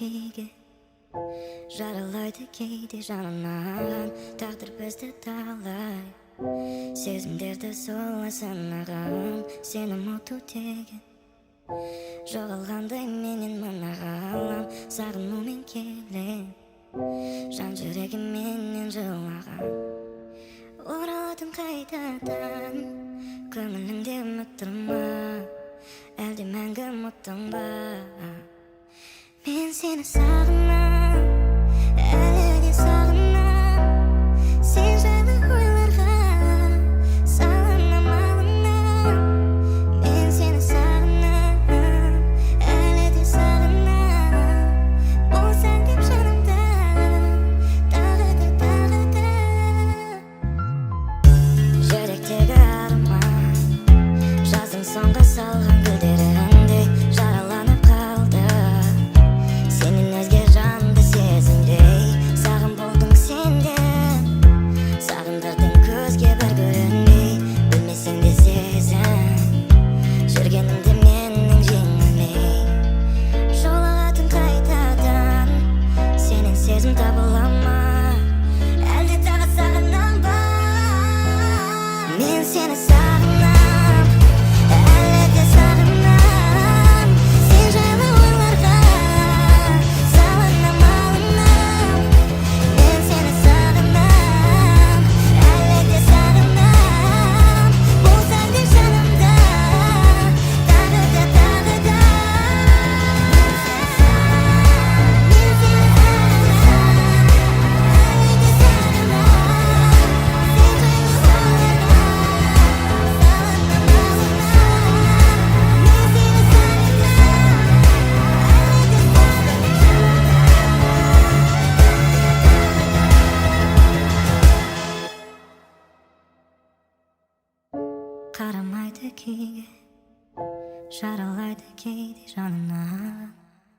күйге, жаралайды кейде жанынан. Тағдыр бізді талай, сезімдерді солай санаған. Сені ұмыту деген жоғалғандай менен мына ғалам. Сағынумен келем, жан жүрегім менен жылаған. Ораладың қайтадан, көңіліңде үміттің ба, әлде мәңгі ұмыттың ба? Мен сені сағынам, әлі де сағынам. Сен жайлы ойларға салынам, алынам. Мен сені сағынам, әлі де сағынам. Болсаң деп жанымда, тағы да. Жүректегі арман, жаздың соңғы салған гүлдеріндей жараланып қалды. Сенен өзге жанды сезімдей сағым болдың сенде. Сағындырдың көзге бір көрінбей, білмесең де сезім жүргенімде менің жеңілмей. Жолығатын қайтадан, сенен сезім табыла ма, әлде тағы сағынам ба? Мен сені сағынам, әлі де сағынам. Сен жайлы ойларға салынам, алынам. Мен сені сағынам, әлі де сағынам. Болсаң деп жанымда, тағы да. Мен сені сағынам, әлі де сағынам. Сен жайлы қарамайды күйге, жаралайды кейде жанына.